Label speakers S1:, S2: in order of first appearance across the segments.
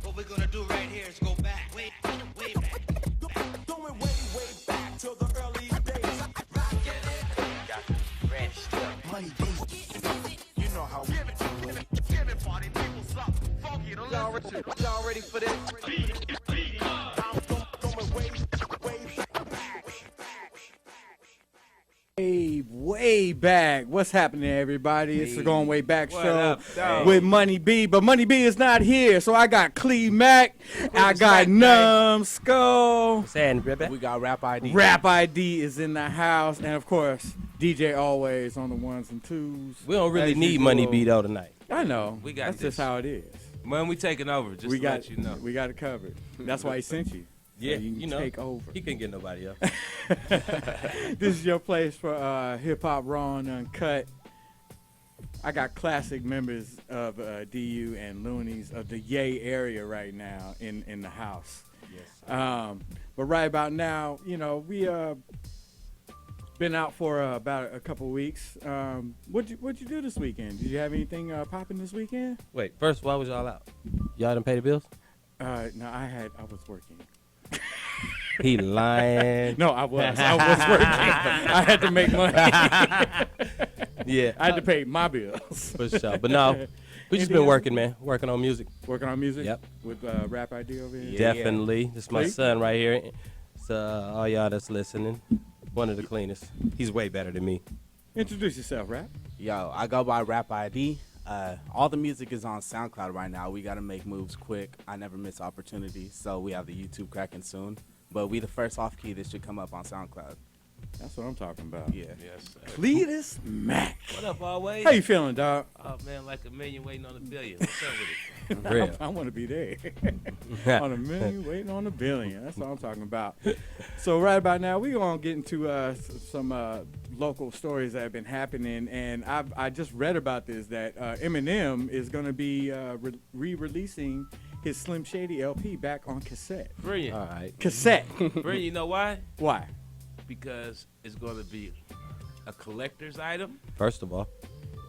S1: What we're gonna do right here is go back, way back.
S2: Going way back to the early days.
S1: Got fresh stuff.
S2: Money days. You know how we
S3: Give it, party people, suck. Funky, don't listen to.
S1: Y'all ready for this?
S2: going way back.
S4: Way back. What's happening, everybody? It's the Going Way Back
S5: What
S4: show
S5: up, dog?
S4: with Money B, but Money B is not here, so I got Mack, I got Numskull.
S5: We got Rap ID.
S4: Rap ID is in the house, and of course, DJ Alwayz on the ones and twos.
S5: We don't really
S4: As
S5: need
S4: usual.
S5: Money B though tonight.
S4: I know.
S6: We got
S4: That's
S6: this.
S4: just how it is.
S6: Man, we taking over, just
S4: we
S6: to
S4: got
S6: let you know.
S4: We got it covered. That's why he sent you.
S5: Yeah,
S4: so you can take over.
S5: He couldn't get nobody else.
S4: This is your place for hip hop raw and uncut. I got classic members of DU and Luniz of the Yay area right now in the house.
S5: Yes.
S4: But right about now, you know, we been out for about a couple weeks. What'd you do this weekend? Did you have anything popping this weekend?
S5: Wait, first, why was y'all out? Y'all didn't pay the bills?
S4: No, I was working.
S5: He lying.
S4: No, I was working. I had to make money.
S5: Yeah.
S4: I had to pay my bills.
S5: For sure. But no, we just been working, man. Working on music.
S4: Working on music?
S5: Yep.
S4: With Rap ID over here?
S5: Definitely. This is my
S4: Please?
S5: son right here. So all y'all that's listening, one of the cleanest. He's way better than me.
S4: Introduce yourself, Rap.
S7: Yo, I go by Rap ID. All the music is on SoundCloud right now. We got to make moves quick. I never miss opportunities, so we have the YouTube cracking soon. But we the first off key that should come up on SoundCloud.
S4: That's what I'm talking about.
S7: Yeah.
S6: Yes, sir.
S4: Cleetis Mack.
S6: What up, Alwayz?
S4: How you feeling, dog?
S6: Oh, man, like a million waiting on a billion. What's up with it?
S5: Real.
S4: I want to be there. On a million, waiting on a billion. That's what I'm talking about. So right about now, we're going to get into some local stories that have been happening. And I just read about this, that Eminem is going to be re-releasing his Slim Shady LP back on cassette.
S6: Brilliant.
S5: All right.
S4: Cassette.
S6: Brilliant. You know why?
S4: Why?
S6: Because it's going to be a collector's item,
S5: First of all,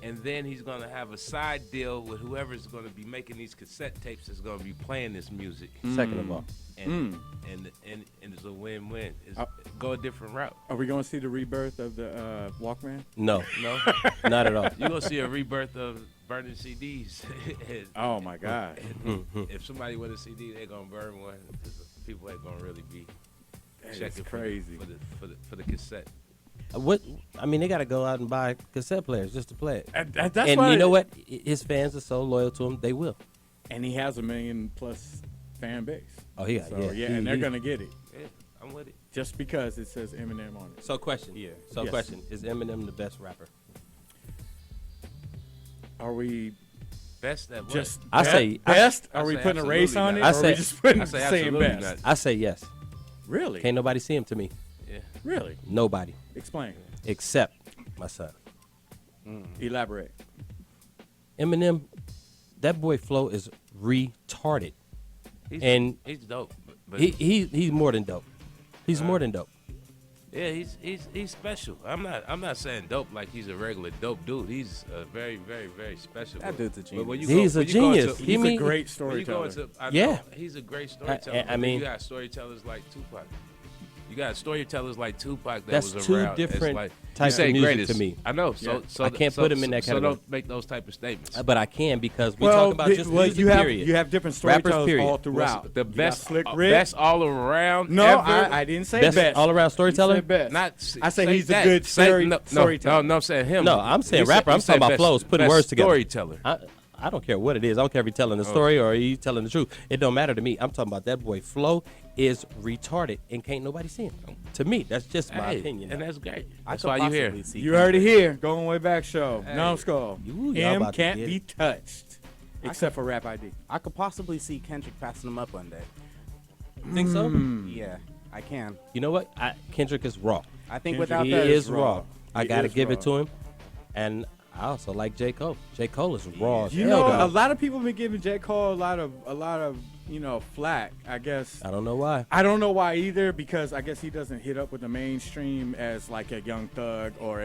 S6: and then he's going to have a side deal with whoever's going to be making these cassette tapes is going to be playing this music.
S5: second of all,
S6: And, and it's a win-win. It's, go a different route.
S4: Are we going to see the rebirth of the Walkman?
S5: no,
S6: No?
S5: not at all.
S6: You're going to see a rebirth of burning CDs. And-
S4: Oh, my God.
S6: if somebody with a CD, they're gonna burn one. 'Cause people ain't gonna really be
S4: That is
S6: checking
S4: crazy.
S6: for the cassette.
S5: What? I mean, they got to go out and buy cassette players just to play it.
S4: That's
S5: And
S4: why
S5: you know what? His fans are so loyal to him, they will.
S4: And he has 1 million plus fan base.
S5: Oh, he got
S4: So,
S5: yeah.
S4: and they're going to get it.
S6: Yeah, I'm with it.
S4: Just because it says Eminem on it.
S5: So question.
S7: Yeah.
S5: So
S4: Yes.
S5: question: is Eminem the best rapper?
S4: Are we
S6: Best at what?
S4: just
S5: I say-
S4: best?
S6: I
S4: Are we
S6: say
S4: putting a race on
S6: absolutely
S4: it?
S6: not.
S4: Or
S5: I
S4: are we
S5: say-
S4: just putting
S6: I say
S4: saying
S6: absolutely
S4: best?
S6: not.
S5: I say yes.
S4: Really?
S5: Can't nobody see him to me.
S6: Yeah.
S4: Really?
S5: Nobody
S4: Explain.
S5: except my son.
S4: Elaborate.
S5: Eminem, that boy flow is retarded.
S6: He's dope. But
S5: He's more than dope. He's more than dope.
S6: yeah, he's special. I'm not saying dope like he's a regular dope dude. He's a very, very, very special.
S7: That dude's a
S6: But when
S7: genius.
S6: you
S5: He's a
S6: when you go
S5: genius.
S6: into-
S5: He
S4: He's a
S5: mean-
S4: great
S6: when you go
S4: storyteller.
S6: into, I know,
S5: Yeah.
S6: he's a great storyteller.
S5: I mean-
S6: you got storytellers like Tupac. You got storytellers like Tupac that
S5: That's
S6: was
S5: two
S6: around. It's
S5: different
S6: like,
S5: types
S6: you say
S5: of music
S6: greatest.
S5: to me.
S6: I know.
S4: Yeah.
S5: I can't put him in that
S6: So
S5: category.
S6: don't make those type of statements.
S5: But I can because we talk about just music,
S4: you have
S5: period.
S4: you have different
S5: Rappers,
S4: storytellers
S5: period.
S4: all throughout.
S6: The
S4: You got
S6: best,
S4: Slick Rick.
S6: best all around.
S4: No,
S6: ever.
S4: I didn't say
S5: Best
S4: best.
S5: all-around storyteller?
S4: You said best.
S6: Not.
S4: I say he's a
S6: that.
S4: good
S6: Say- no,
S4: storyteller.
S6: No, I'm saying him.
S5: No, I'm saying
S6: You said-
S5: rapper. I'm
S6: you said
S5: talking about
S6: best-
S5: flows, putting
S6: best
S5: words together.
S6: Storyteller.
S5: I don't care what it is. I don't care if he's telling a story or he's telling the truth. It don't matter to me. I'm talking about that boy flow is retarded and can't nobody see him. To me, that's just my
S6: Hey,
S5: opinion.
S6: and that's great.
S7: I
S6: That's
S7: could
S6: why you here.
S7: possibly see
S4: You heard it
S7: Kendrick.
S4: here. Going way back show. Numskull.
S5: Ooh, y'all
S4: M
S5: about to
S4: can't
S5: get
S4: be
S5: it.
S4: touched. Except for Rap ID.
S7: I could possibly see Kendrick passing him up one day.
S5: Think so?
S7: Yeah, I can.
S5: You know what? Kendrick is raw.
S7: I think
S4: Kendrick
S7: without
S5: He
S7: that,
S5: is raw. I
S4: He
S5: got to
S4: is
S5: give
S4: raw.
S5: it to him. And I also like J. Cole. J. Cole is raw as
S4: You
S5: hell,
S4: know,
S5: though.
S4: a lot of people have been giving J. Cole a lot of flack. I guess
S5: I don't know why.
S4: I don't know why either, because I guess he doesn't hit up with the mainstream as like a Young Thug or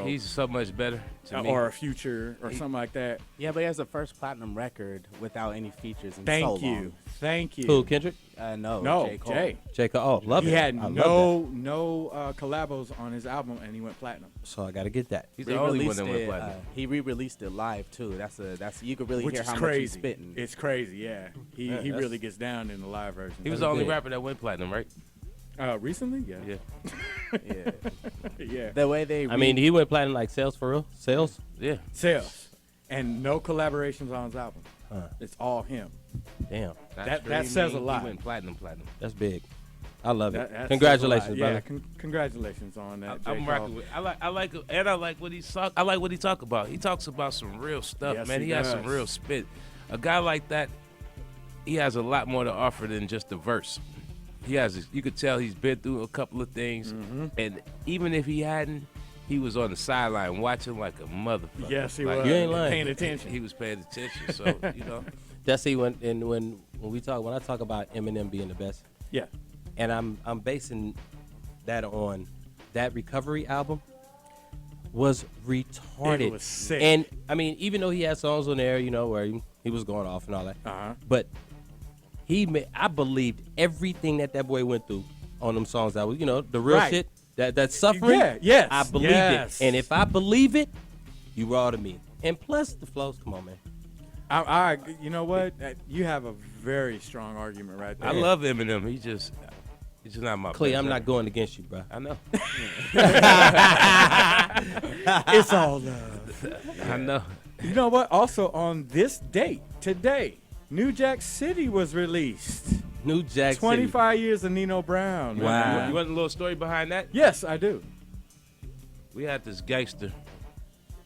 S6: He's so much better to me.
S4: or a Future or something like that.
S7: Yeah, but he has the first platinum record without any features in so
S4: Thank
S7: long.
S4: you. Thank you.
S5: Who, Kendrick?
S7: No,
S4: Jay.
S5: J. Cole. Oh, love
S4: He
S5: it.
S4: had
S5: I love
S4: no collabos on his album, and he went platinum.
S5: that. So I got to get that.
S6: He's the only one that went
S7: Re-released it,
S6: platinum.
S7: he re-released it live too. That's you could really
S4: Which
S7: hear
S4: is
S7: how much he's
S4: crazy.
S7: spitting.
S4: It's crazy, yeah. He
S5: that's-
S4: really gets down in the live version.
S6: He was
S5: That's
S6: the only
S5: big.
S6: rapper that went platinum, right?
S4: Recently, yeah.
S6: Yeah.
S7: Yeah.
S4: Yeah.
S7: The way they
S5: I mean, he went platinum like sales for real. Sales.
S6: Yeah.
S4: Sales. And no collaborations on his album.
S5: Huh.
S4: It's all him.
S5: Damn,
S6: Not
S4: That says a
S6: streaming,
S4: lot.
S6: He went platinum.
S5: that's big. I love it.
S4: That says a
S5: Congratulations,
S4: lot.
S5: brother.
S4: Yeah, congratulations on that. J.
S6: I'm
S4: Cole.
S6: rocking with. I like what he talk. I like what he talk about. He talks about some real stuff,
S4: Yes,
S6: man.
S4: he
S6: He has some
S4: does.
S6: real spit. A guy like that, he has a lot more to offer than just the verse. You could tell he's been through a couple of things,
S4: Mm-hmm.
S6: and even if he hadn't, he was on the sideline watching like a motherfucker.
S4: Yes, he
S6: Like,
S4: was.
S5: You ain't lying.
S4: Paying attention.
S6: He was paying attention, so
S5: That's when I talk about Eminem being the best,
S4: Yeah.
S5: and I'm basing that on that Recovery album was retarded.
S4: It was sick.
S5: And I mean, even though he had songs on there, where he was going off and all that,
S4: Uh-huh.
S5: but I believed everything that boy went through on them songs. That was, the real
S4: Right.
S5: shit, that suffering.
S4: Yeah, yes,
S5: I believed
S4: yes.
S5: it. And if I believe it, you raw to me. And plus the flows, come on, man.
S4: You know what? You have a very strong argument right there.
S6: I love Eminem. He's just not my.
S5: Clay,
S6: best
S5: I'm not
S6: rapper.
S5: going against you, bro.
S6: I know.
S4: It's all love.
S6: I know.
S4: You know what? Also on this date, today, New Jack City was released.
S5: New Jack City.
S4: 25 years of Nino Brown.
S5: Wow.
S4: man.
S6: You want a little story behind that?
S4: Yes, I do.
S6: We had this gangster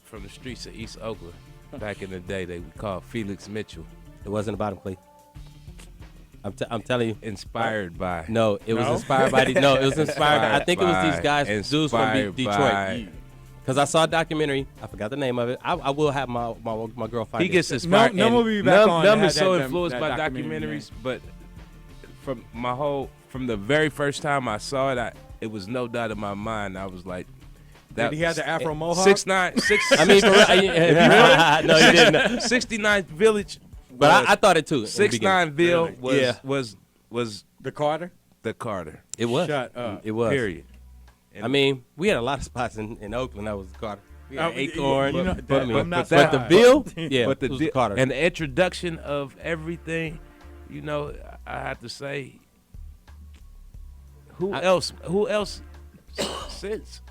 S6: from the streets of East Oakland back in the day. They would call Felix Mitchell.
S5: It wasn't about him, Clay. I'm telling you.
S6: Inspired by.
S5: No, it was
S4: No?
S5: inspired by these. No, it was inspired. I think it was these guys, dudes from
S6: Inspired
S5: Detroit.
S6: by-
S5: Because I saw a documentary. I forgot the name of it. I will have my girl find
S6: He
S5: it.
S6: gets inspired.
S4: Num
S6: and
S4: will be back on
S6: Num
S4: to
S6: is
S4: have
S6: so
S4: that
S6: influenced by
S4: documentary,
S6: documentaries, but from the very first time I saw it, it was no doubt in my mind. I was like,
S4: Did he have the Afro Mohawk?
S6: 6'9",
S5: I mean, for real, no, he didn't.
S6: 69th Village.
S5: But I thought it too. in the
S6: 6'9"
S5: beginning.
S6: Ville
S4: Really?
S6: was
S4: The Carter?
S6: the Carter.
S5: It was.
S4: Shut up.
S5: It was.
S6: Period.
S5: I mean, we had a lot of spots in Oakland that was Carter. We had
S4: Oh,
S5: Acorn,
S4: you know,
S5: but,
S4: that- I'm not
S5: but the
S4: surprised.
S5: Ville, yeah,
S6: but
S5: it was the
S6: the
S5: Carter.
S6: and the introduction of everything, I have to say, who else since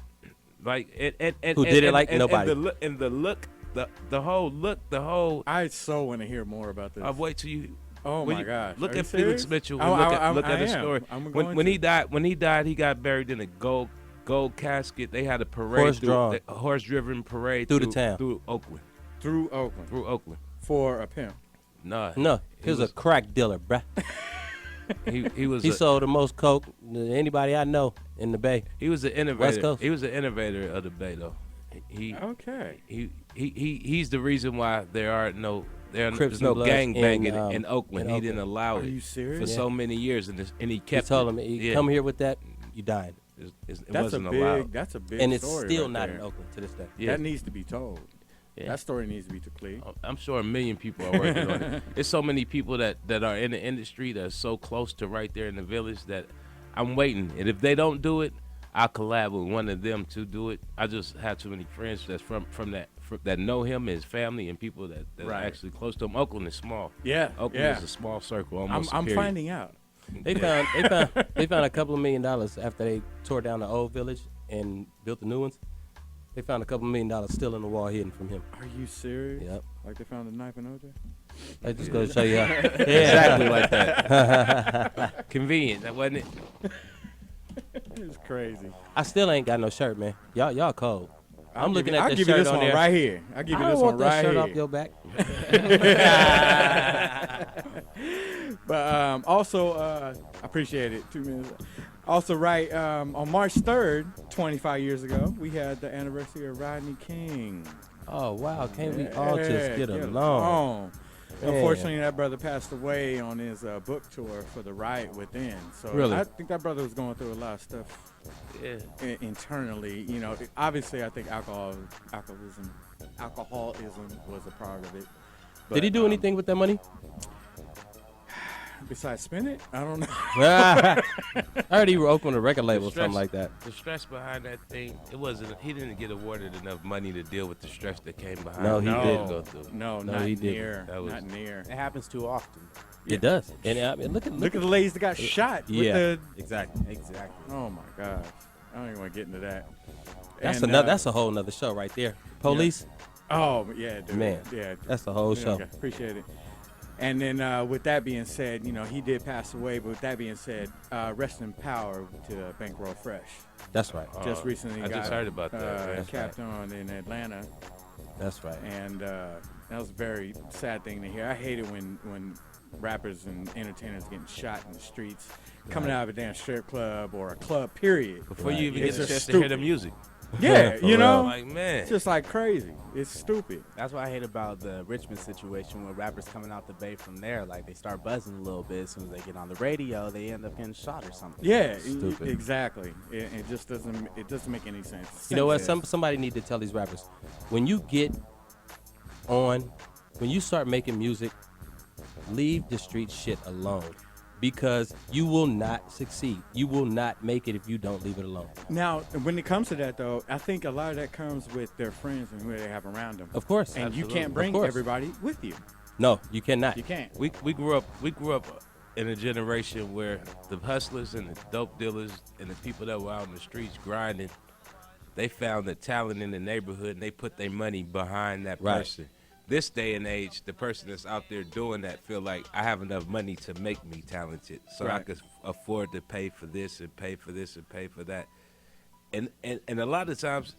S6: like and
S5: Who did it like
S6: and
S5: nobody.
S6: the whole
S4: I so want to hear more about this.
S6: I'll wait till you.
S4: Oh
S6: when
S4: my
S6: you
S4: gosh.
S6: Look
S4: Are
S6: at
S4: you
S6: Felix
S4: serious?
S6: Mitchell.
S4: Oh,
S6: and look
S4: I
S6: at his
S4: am.
S6: story.
S4: I'm
S6: When
S4: going
S6: he
S4: to.
S6: died, he got buried in a gold casket. They had a parade, horse-driven parade
S5: Through the town.
S6: through Oakland.
S4: Through Oakland. For a pimp.
S6: No,
S5: he was a crack dealer, bruh.
S6: he was
S5: He
S6: a,
S5: sold the most coke than anybody I know in the Bay.
S6: he was an
S5: West
S6: innovator.
S5: Coast.
S6: He was an innovator of the Bay, though.
S4: Okay.
S6: He's the reason why there's
S5: Crips
S6: no
S5: and Bloods
S6: gang banging
S5: in,
S6: in Oakland.
S5: in
S6: He didn't
S5: Oakland.
S6: allow
S4: Are
S6: it
S4: you serious?
S6: for so many years, and he
S5: He
S6: kept
S5: told
S6: it.
S5: him,
S6: Yeah.
S5: come here with that, you dying.
S6: It
S4: That's a
S6: wasn't
S4: big.
S6: allowed.
S4: That's a big.
S5: And it's
S4: story
S5: still
S4: right
S5: not
S4: there.
S5: in Oakland to this day.
S6: Yeah.
S4: That needs to be told.
S6: Yeah.
S4: That story needs to be clear.
S6: I'm sure a million people are working on it. There's so many people that are in the industry that are so close to right there in the village that I'm waiting. And if they don't do it, I'll collab with one of them to do it. I just have too many friends that's from that know him, his family, and people that are
S4: Right.
S6: actually close to him. Oakland is small.
S4: Yeah.
S6: Oakland
S4: yeah.
S6: is a small circle.
S4: I'm
S6: Almost.
S4: I'm
S6: period.
S4: finding out.
S5: They found a couple of $1 million after they tore down the old village and built the new ones. They found a couple $1 million still in the wall hidden from him.
S4: Are you serious?
S5: Yep.
S4: Like they found a knife in OJ?
S5: That just goes to show you how.
S6: Exactly like that. Convenient, that wasn't it?
S4: It's crazy.
S5: I still ain't got no shirt, man. Y'all cold. I'm looking at
S4: I'll
S5: this
S4: give you
S5: shirt
S4: this
S5: on
S4: one
S5: there.
S4: right here. I'll give
S5: I
S4: you
S5: don't
S4: this
S5: want
S4: one
S5: that
S4: right
S5: shirt
S4: here.
S5: off your back.
S4: But also, I appreciate it. 2 minutes. Also, right, on March 3rd, 25 years ago, we had the anniversary of Rodney King.
S5: Oh wow, can't we all just
S4: Yeah,
S5: get along?
S4: Unfortunately, that brother passed away on his book tour for the Riot Within. So
S5: Really?
S4: I think that brother was going through a lot of stuff
S6: Yeah.
S4: internally. You know, obviously, I think alcoholism was a part of it. But,
S5: Did he do anything with that money?
S4: besides spend it? I don't know.
S5: I heard he opened a record label or something like that.
S6: The stress behind that thing, it wasn't. He didn't get awarded enough money to deal with the stress that came behind.
S5: No,
S6: it.
S5: he didn't
S6: go through.
S4: No,
S5: No,
S4: not
S5: he didn't.
S4: near.
S6: That was-
S4: Not near.
S7: It happens too often.
S5: It does. And I mean, look
S4: Look at the ladies that got shot. With
S5: Yeah,
S4: the,
S5: exactly.
S7: Exactly.
S4: oh my gosh. I don't even want to get into that.
S5: That's
S4: And,
S5: another. That's a whole nother show right there. Police.
S4: Oh yeah, dude.
S5: Man,
S4: Yeah.
S5: that's the whole show.
S4: Okay, appreciate it. And then with that being said, you know, he did pass away. But with that being said, rest in power to Bankroll Fresh.
S5: That's right.
S4: Just recently
S6: I
S4: got
S6: just heard about that. man.
S4: capped on in Atlanta.
S5: That's right.
S4: And that was a very sad thing to hear. I hate it when rappers and entertainers getting shot in the streets, coming out of a damn strip club or a club, period.
S6: Before you even
S4: It's
S6: get a
S4: just
S6: chance to hear the
S4: stupid.
S6: music,
S4: Yeah,
S5: For
S4: you know,
S5: real.
S6: like man,
S4: it's just like crazy. It's stupid.
S7: That's what I hate about the Richmond situation where rappers coming out the Bay from there, like they start buzzing a little bit. As soon as they get on the radio, they end up getting shot or something.
S4: Yeah,
S5: Stupid.
S4: exactly. It just doesn't. It doesn't make any sense.
S5: You know what?
S4: Sense.
S5: Somebody need to tell these rappers, when you get on, when you start making music, leave the street shit alone, because you will not succeed. You will not make it if you don't leave it alone.
S4: Now, when it comes to that, though, I think a lot of that comes with their friends and who they have around them.
S5: Of course.
S4: And you
S6: absolutely.
S4: can't bring
S5: Of course.
S4: everybody with you.
S5: No, you cannot.
S4: You can't.
S6: we grew up in a generation where the hustlers and the dope dealers and the people that were out in the streets grinding, they found the talent in the neighborhood and they put their money behind that
S5: Right.
S6: person. This day and age, the person that's out there doing that feel like I have enough money to make me talented, so I
S4: Right.
S6: could afford to pay for this and pay for this and pay for that. And a lot of times,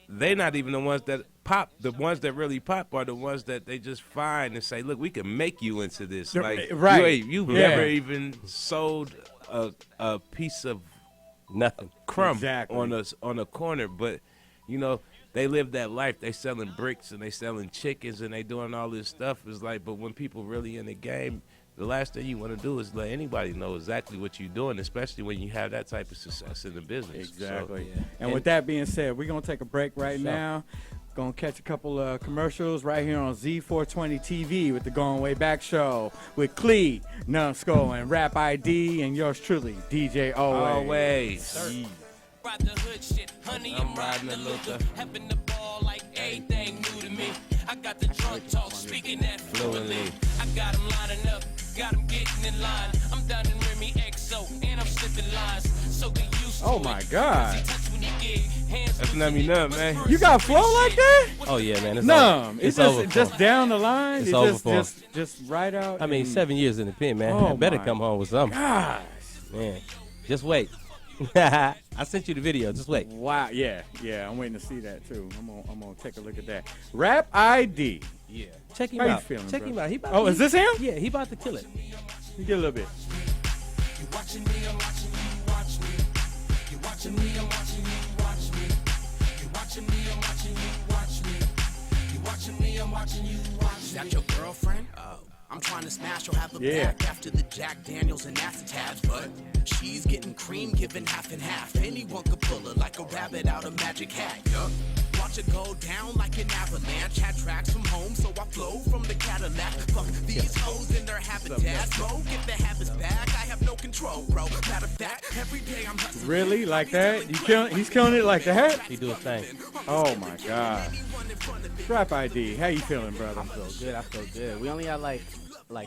S6: they not even the ones that pop. The ones that really pop are the ones that they just find and say, "Look, we can make you into this." Like
S4: right.
S6: you've
S4: Yeah.
S6: never even sold a piece of
S5: Nothing.
S6: crumb
S4: Exactly.
S6: on a corner, but you know they live that life. They selling bricks and they selling chickens and they doing all this stuff. It's like, but when people really in the game, the last thing you want to do is let anybody know exactly what you're doing, especially when you have that type of success in the business.
S4: Exactly.
S6: So,
S4: And with that being said, we're going to take a break right now. Going to catch a couple of commercials right here on Z420 TV with the Going Way Back show with Clee, Numskull, and Rap ID, and yours truly, DJ Alwayz.
S6: always.
S1: Ride the hood shit, honey,
S6: I'm
S1: I'm riding the
S6: riding the
S1: Luther.
S6: Luther.
S1: Having the ball like everything new to me. I got the drunk talk, speaking that fluently. I got him lining up, got him getting in line. I'm down in Remy XO, and I'm slipping lines. So get used to
S4: Oh
S1: it.
S4: my God.
S1: Easy touch when you get hands
S6: That's
S1: loose
S6: nummy
S1: in it.
S6: numb, man.
S4: You got flow like that?
S5: Oh yeah, man. It's
S4: Numb.
S5: over.
S4: It's
S5: over.
S4: just down the line.
S5: It's
S4: It
S5: over
S4: just,
S5: for him.
S4: just right out.
S5: I mean,
S4: and-
S5: 7 years in the pen, man.
S4: Oh,
S5: I better
S4: my
S5: come home with something.
S4: Gosh.
S5: Man, just wait. I sent you the video. Just wait.
S4: Wow. Yeah. I'm waiting to see that too. I'm gonna take a look at that. Rap ID.
S5: Yeah. Check him
S4: How you
S5: out.
S4: feeling,
S5: Check
S4: bro?
S5: him out. He about
S4: Oh,
S5: to,
S4: is this him?
S5: Yeah, he about to kill it.
S4: You get a little bit.
S1: You watching me, I'm watching you, watch me. You watching me, I'm watching you, watch me. You watching me, I'm watching you, watch me. You watching me, I'm watching you, watch me. Is that your girlfriend? Oh. I'm trying to smash her half a
S4: Yeah.
S1: back after the Jack Daniels and acetabs, but she's getting cream given half and half. Anyone could pull her like a rabbit out of magic hat. Yup. Watch it go down like an avalanche. Had tracks from home, so I flow from the Cadillac. Fuck these hoes in their habitats. Bro, get the habits back. I have no control, bro. Matter of fact, every day I'm hustling.
S4: Really? Like that? He's killing it like that?
S5: He do his thing.
S4: Oh my God. Rap ID. How you feeling, brother?
S7: I feel good. We only had like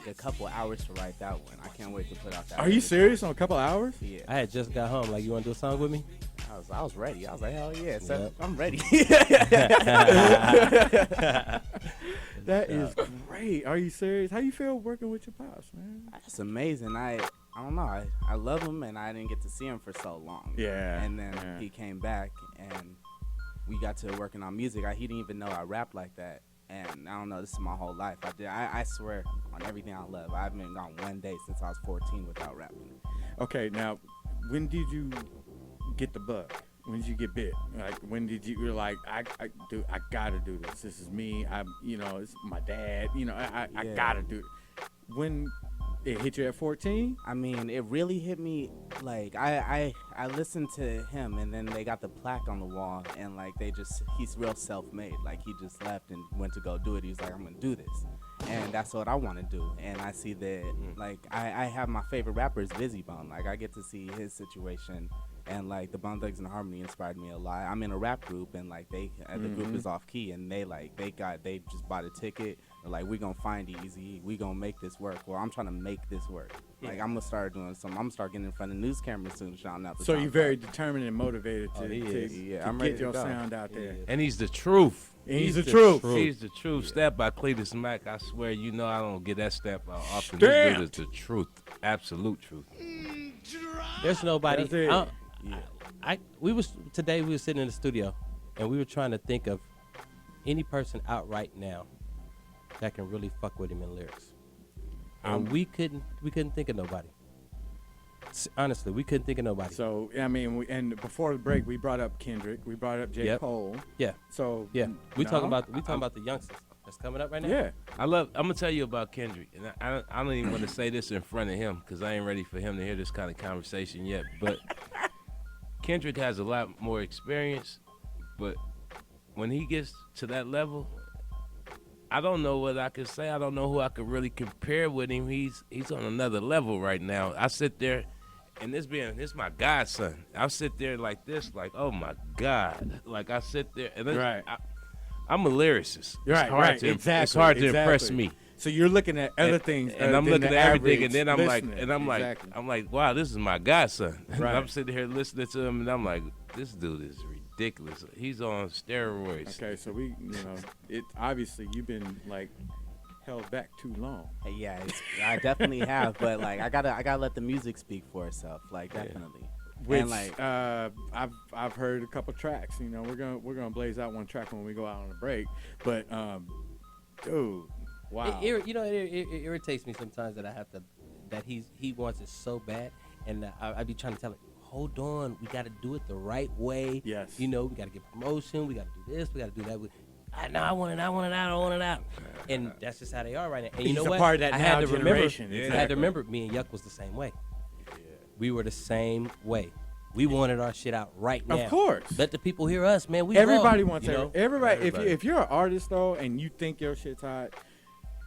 S7: a couple hours to write that one. I can't wait to put out that.
S4: Are you serious? On a couple hours?
S7: Yeah.
S5: I had just got home. Like, you want to do a song with me?
S7: I was ready. I was like, hell yeah, so
S5: Yep.
S7: I'm ready.
S4: That is great. Are you serious? How you feel working with your pops, man?
S7: That's amazing. I don't know. I love him, and I didn't get to see him for so long.
S4: Yeah,
S7: And then
S4: yeah.
S7: he came back, and we got to working on music. He didn't even know I rapped like that. And I don't know. This is my whole life. I swear on everything I love. I haven't gone one day since I was 14 without rapping.
S4: Okay, now, when did you get the bug? When did you get bit? Like, when did you? You're like, I gotta do this. This is me. It's my dad. I gotta do it. When it hit you at 14?
S7: I mean, it really hit me. Like, I listened to him, and then they got the plaque on the wall, and like he's real self-made. Like, he just left and went to go do it. He's like, I'm gonna do this, and that's what I want to do. And I see that, like, I have my favorite rapper is Bizzy Bone. Like, I get to see his situation. And like the Bone Thugs and Harmony inspired me a lot. I'm in a rap group, and like the group is off key, and they just bought a ticket. They're like, we gonna find Easy, we gonna make this work. Well, I'm trying to make this work. Like, I'm gonna start doing something. I'm gonna start getting in front of news cameras soon, shouting out.
S4: So you're very determined and motivated to get your sound out there.
S6: And he's the truth.
S4: He's the truth.
S6: He's the truth. Yeah. Stamped by Cleetis Mack. I swear, I don't get that stamp out often.
S4: Stamped.
S6: This dude is the truth. Absolute truth.
S5: There's nobody.
S4: That's it.
S5: We were sitting in the studio, and we were trying to think of any person out right now that can really fuck with him in lyrics, and we couldn't think of nobody. Honestly, we couldn't think of nobody.
S4: So I mean, and before the break, we brought up Kendrick, we brought up J. Cole.
S5: Yeah.
S4: So
S5: yeah, we talking about the youngsters that's coming up right now.
S4: Yeah.
S6: I'm gonna tell you about Kendrick, and I don't even want to say this in front of him because I ain't ready for him to hear this kind of conversation yet, but. Kendrick has a lot more experience, but when he gets to that level, I don't know what I could say. I don't know who I could really compare with him. He's on another level right now. I sit there, and this my godson. I sit there like this, like, oh my God. Like, I sit there, and
S4: right.
S6: I'm a lyricist.
S4: Right, exactly.
S6: It's hard to impress me.
S4: So you're looking at other things,
S6: and I'm looking at everything, and then I'm
S4: listener.
S6: like, wow, this is my godson.
S4: Right.
S6: I'm sitting here listening to him, and I'm like, this dude is ridiculous. He's on steroids.
S4: Okay, so it obviously you've been like held back too long.
S7: Yeah, I definitely have, but like I gotta let the music speak for itself. Like, definitely.
S4: Which,
S7: and like
S4: I've heard a couple tracks. We're gonna blaze out one track when we go out on a break, but dude. Wow.
S5: It irritates me sometimes that he wants it so bad, and I be trying to tell him, hold on, we got to do it the right way.
S4: Yes.
S5: We got to get promotion, we got to do this, we got to do that. I want it out. And that's just how they are right now. And you
S4: He's
S5: know
S4: a
S5: what?
S4: part of that
S5: I had to
S4: generation.
S5: remember. I had to remember, me and Yuck was the same way. Yeah. We were the same way. We wanted our shit out right now.
S4: Of course.
S5: Let the people hear us, man.
S4: Everybody
S5: raw,
S4: wants everybody. If you're an artist though, and you think your shit's hot,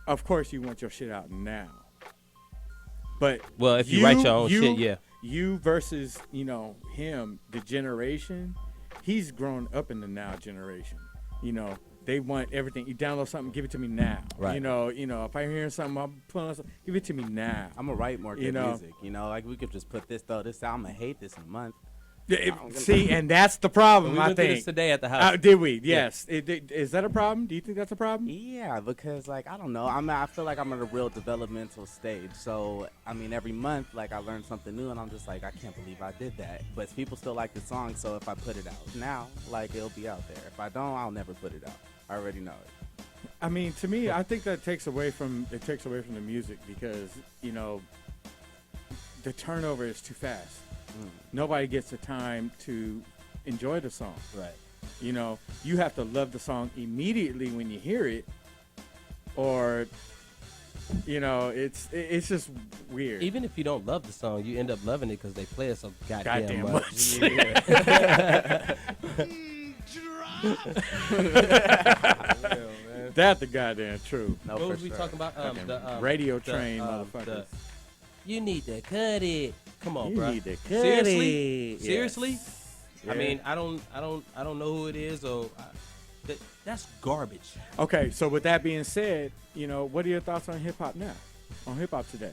S4: of course you want your shit out now. But
S5: if you write your own shit, yeah.
S4: You versus him, the generation, he's grown up in the now generation. They want everything. You download something, give it to me now.
S5: Right.
S4: If I'm hearing something, I'm putting on something, give it to me now.
S7: I'm gonna write more good music. Like, we could just put this out. I'm gonna hate this in a month.
S4: See, and that's the problem.
S5: We
S4: I
S5: went
S4: think
S5: through this today at the house.
S4: Did we? Yes. Is that a problem? Do you think that's a problem?
S7: Yeah, because like I don't know. I feel like I'm at a real developmental stage. So I mean, every month, like, I learn something new, and I'm just like, I can't believe I did that. But people still like the song, so if I put it out now, like, it'll be out there. If I don't, I'll never put it out. I already know it.
S4: I mean, to me, I think that takes away from the music because the turnover is too fast. Nobody gets the time to enjoy the song.
S5: Right.
S4: You have to love the song immediately when you hear it, or it's just weird.
S5: Even if you don't love the song, you end up loving it because they play it so goddamn much.
S4: That's the goddamn truth.
S7: No,
S5: what
S7: for
S5: was we
S7: sure.
S5: talking about? The
S4: radio train motherfuckers.
S5: You need to cut it. Come on, bro.
S4: You need to cut
S5: Seriously?
S4: it.
S5: Seriously?
S4: Yeah.
S5: I mean, I don't know who it is, or that's garbage.
S4: Okay, so with that being said, what are your thoughts on hip hop now? On hip hop today?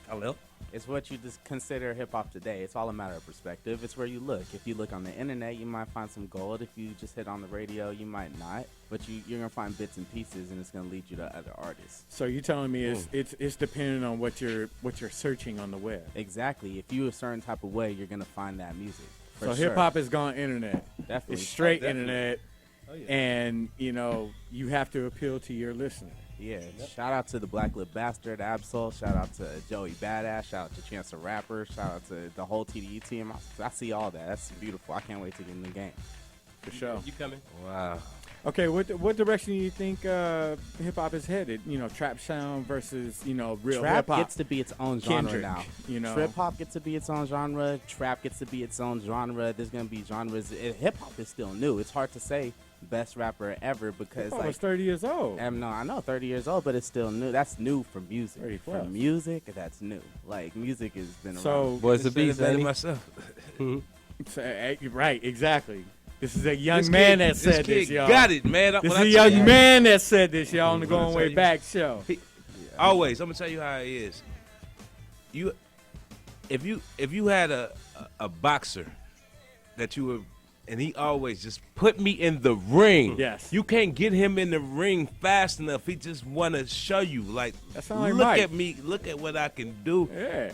S5: Hello?
S7: It's what you just consider hip-hop today. It's all a matter of perspective. It's where you look. If you look on the internet, you might find some gold. If you just hit on the radio, you might not. But you're going to find bits and pieces, and it's going to lead you to other artists.
S4: So you're telling me it's dependent on what you're searching on the web.
S7: Exactly. If you're a certain type of way, you're going to find that music.
S4: So hip-hop has gone internet.
S7: Definitely.
S4: It's straight internet. Oh, yeah. And, you have to appeal to your listener.
S7: Yeah, shout out to the Black Lip Bastard, Absol. Shout out to Joey Badass. Shout out to Chance the Rapper. Shout out to the whole TDE team. I see all that. That's beautiful. I can't wait to get in the game.
S4: For sure.
S5: You coming?
S6: Wow.
S4: Okay, what direction do you think hip hop is headed? You know, trap sound versus real
S7: Trap
S4: hip hop.
S7: gets to be its own genre
S4: Kendrick,
S7: now.
S4: you know.
S7: Trip hop gets to be its own genre. Trap gets to be its own genre. There's gonna be genres. Hip hop is still new. It's hard to say best rapper ever because
S4: Hip-hop was 30 years old.
S7: No, I know 30 years old, but it's still new. That's new for music.
S4: 30
S7: For
S4: plus.
S7: music, that's new. Like music has been
S4: So-
S7: around.
S5: Boys the
S6: Say
S5: Beast,
S6: that
S5: ain't he?
S6: myself.
S4: Right, exactly. This is a young
S6: This
S4: man
S6: kid-
S4: that said
S6: kid
S4: this, y'all.
S6: Got it, man.
S4: This
S6: When
S4: is
S6: I
S4: a
S6: tell
S4: young
S6: you-
S4: man that said this, y'all, on the
S6: When I
S4: Going
S6: tell
S4: Way
S6: you-
S4: Back show.
S6: Always, I'm gonna tell you how it is. If you had a boxer that you were, and he always just put me in the ring.
S4: Yes.
S6: You can't get him in the ring fast enough. He just want to show you, like,
S4: That sound like
S6: look
S4: Mike.
S6: at me, look at what I can do,
S4: Yeah.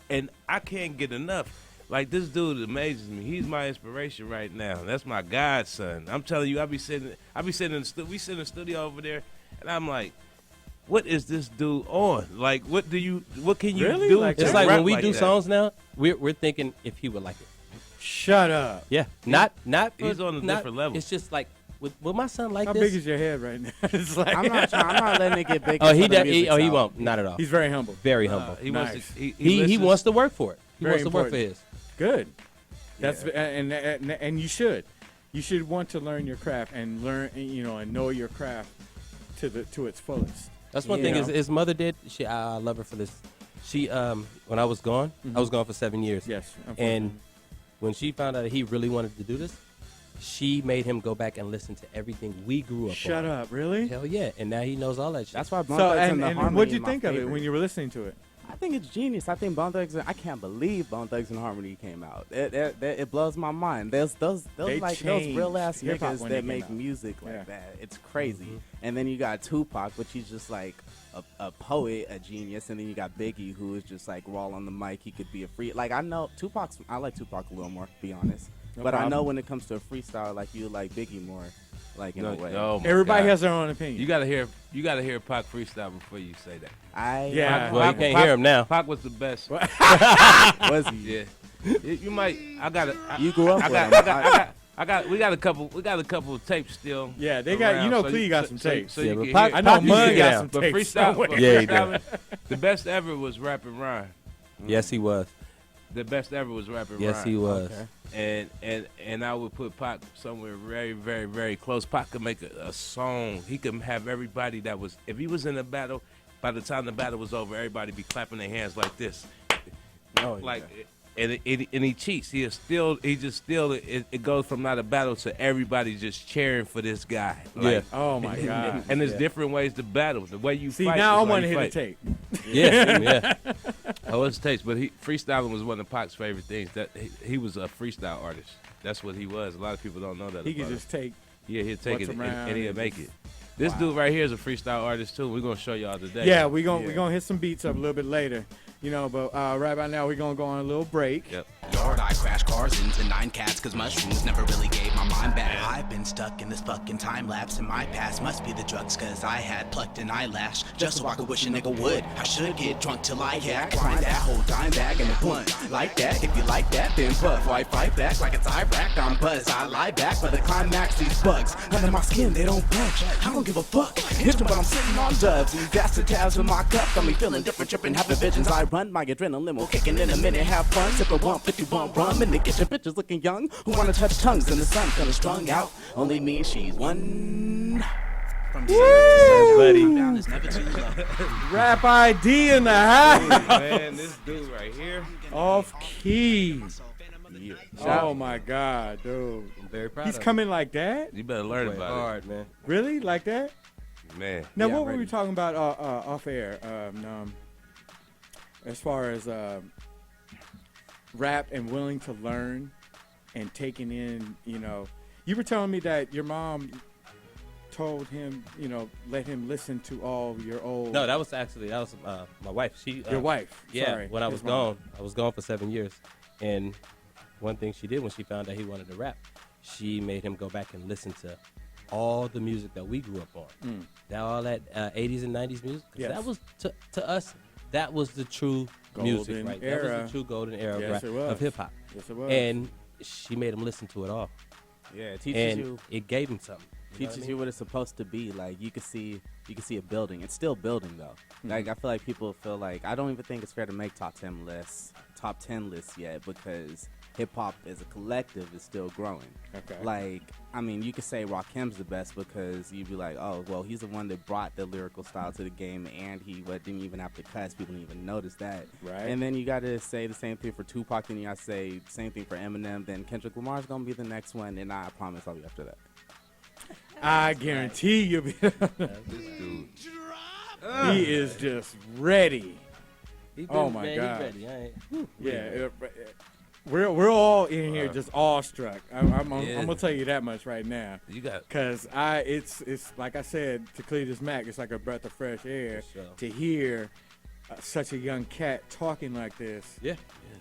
S6: and I can't get enough. Like, this dude amazes me. He's my inspiration right now. That's my godson. I'm telling you, I be sitting in the we sit in the studio over there, and I'm like, what is this dude on? Like, what can you
S4: Really?
S6: do?
S4: Like
S6: to
S5: It's like
S6: rap
S5: when we do
S6: that?
S5: songs now, we're thinking if he would like it.
S4: Shut up.
S5: Yeah, not.
S6: He's on a different level.
S5: It's just like, will my son like
S4: How
S5: this?
S4: big is your head right now? It's like
S7: I'm not letting it get big.
S5: Oh,
S7: for the music
S5: he
S7: side.
S5: won't. Not at all.
S4: he's very humble.
S5: Very humble.
S6: He
S4: Nice.
S6: wants to.
S5: he
S6: listens.
S5: wants to work for it. He
S4: Very
S5: wants to work for
S4: important.
S5: his.
S4: Good. That's and you should. You should want to learn your craft and learn, and know your craft to its fullest.
S5: That's one
S4: Yeah.
S5: thing his mother did. I love her for this. She when I was gone, I was gone for 7 years.
S4: Yes.
S5: And when she found out that he really wanted to do this, she made him go back and listen to everything we grew up on.
S4: Shut up, really?
S5: Hell yeah. And now he knows all that shit.
S7: That's why Bone
S4: So
S7: Thugs and the
S4: and
S7: Harmony
S4: what'd you
S7: is my
S4: think of it
S7: favorite.
S4: when you were listening to it?
S7: I think it's genius. I think Bone Thugs. I can't believe Bone Thugs and Harmony came out. It blows my mind. There's those
S4: They
S7: like those real ass
S4: changed hip-hop
S7: niggas
S4: when
S7: that
S4: they came
S7: make
S4: out.
S7: music like
S4: Yeah.
S7: that. It's crazy. And then you got Tupac, which he's just like a poet, a genius. And then you got Biggie, who is just like raw on the mic. He could be a free. Like I like Tupac a little more, to be honest.
S4: No
S7: but I
S4: problem.
S7: know when it comes to a freestyle, like you like Biggie more, like in a way.
S6: Oh my
S4: Everybody
S6: God.
S4: has their own opinion.
S6: You gotta hear Pac freestyle before you say that.
S4: Yeah.
S5: Well, you can't hear him now.
S6: Pac was the best.
S7: Was he?
S6: Yeah. You might. I got it.
S7: You grew up
S6: I
S7: with
S6: got.
S7: him.
S6: We got a couple of tapes still.
S4: Yeah, they got.
S6: around,
S4: Clee got some tapes.
S6: So
S5: Yeah,
S6: you
S5: but
S6: can
S5: Pac-
S6: hear.
S4: I know
S5: Pac used to
S4: Mud
S5: get
S4: got
S5: down.
S4: some
S6: But
S4: tapes
S6: freestyle,
S4: somewhere.
S6: but
S5: Yeah, he did.
S6: freestyling, the best ever was Rap and Rhyme.
S5: Yes, he was.
S6: The best ever was Rap and
S5: Yes,
S6: Rhyme.
S5: he was.
S7: Okay.
S6: And I would put Pac somewhere very, very, very close. Pac could make a song. He could have everybody that was, if he was in a battle, by the time the battle was over, everybody be clapping their hands like this.
S7: Oh,
S6: Like,
S7: yeah.
S6: and he cheats. It goes from not a battle to everybody just cheering for this guy. Like,
S4: Oh my God.
S6: And there's
S5: Yeah.
S6: different ways to battle. The way you
S4: See,
S6: fight.
S4: now I
S6: is how
S4: want to
S6: you
S4: hear the
S6: fight.
S4: tape.
S5: Yeah, yeah.
S6: Oh, it's taste, but freestyling was one of Pac's favorite things. That he was a freestyle artist. That's what he was. A lot of people don't know that.
S4: He could
S6: about him.
S4: just take.
S6: Yeah, he'll take
S4: what's
S6: it
S4: around
S6: and he'll
S4: and
S6: make
S4: just-
S6: it. This dude right here is a freestyle artist too. We're gonna show y'all today.
S4: Yeah, we're gonna
S7: Yeah.
S4: hit some beats up a little bit later, but right about now we're gonna go on a little break.
S6: Yep.
S1: Lord, I crash cars into 9 cats, cause mushrooms never really gave my mind back. I've been stuck in this fucking time lapse in my past. Must be the drugs, cause I had plucked an eyelash. Just so I could wish a nigga would. I should get drunk till I yak. Find that whole dime bag in the blunt. Like that, if you like that, then puff. Why fight back like it's Iraq? I'm buzzed, I lie back for the climax. These bugs under my skin, they don't budge. I don't give a fuck. Hit them, but I'm sitting on dubs. These acid tabs in my cup got me feeling different, tripping, having visions. I run, my adrenaline will kick in a minute. Have fun, sip a 151 rum in the kitchen. Bitches looking young who wanna touch tongues in the sun, feeling strung out. Only me, she's one. From
S5: buddy.
S1: down is never too low.
S4: Rap ID in the house.
S6: Man, this dude right here.
S4: Off key.
S6: Yeah.
S4: Oh my God, dude.
S5: I'm very proud
S4: He's
S5: of
S4: coming like that?
S6: You better learn
S5: him.
S6: about
S5: Hard, man.
S4: Really? Like that?
S6: it, man.
S4: Now,
S7: Yeah,
S4: what were
S7: ready.
S4: we talking about off air? As far as rap and willing to learn and taking in, you were telling me that your mom told him, let him listen to all your old.
S5: No, that was my wife. She
S4: your wife.
S5: Yeah,
S4: Sorry,
S5: when I
S4: his
S5: was
S4: mom.
S5: gone, I was gone for 7 years, and one thing she did when she found out he wanted to rap, she made him go back and listen to all the music that we grew up on. That all that 80s and 90s music. 'Cause
S4: Yes.
S5: that was to us. That was the true music, right? That
S4: era.
S5: was the true golden era
S4: Yes, it was.
S5: of hip hop.
S4: Yes, it was.
S5: And she made him listen to it all.
S7: Yeah, it teaches
S5: And
S7: you.
S5: it gave him something.
S7: Teaches you what it's supposed to be. Like you can see a building. It's still building though. Like I feel like people feel like I don't even think it's fair to make top 10 lists yet because hip hop as a collective is still growing.
S4: Okay.
S7: Like I mean, you could say Rakim's the best because you'd be like, oh well, he's the one that brought the lyrical style to the game, and he didn't even have to cuss. People didn't even notice that.
S4: Right.
S7: And then you got to say the same thing for Tupac, then you got to say the same thing for Eminem. Then Kendrick Lamar's gonna be the next one, and I promise I'll be after that.
S4: I guarantee you'll be.
S6: This dude.
S4: He is just ready.
S5: He
S4: Oh, my
S5: man,
S4: God.
S5: He ready. I ain't-
S4: Yeah, we're all in here just awestruck. I'm
S6: Yeah.
S4: gonna tell you that much right now.
S6: You got
S4: Cause it's like I said to Cleetis Mack, it's like a breath of fresh air
S5: For sure.
S4: to hear such a young cat talking like this
S5: Yeah.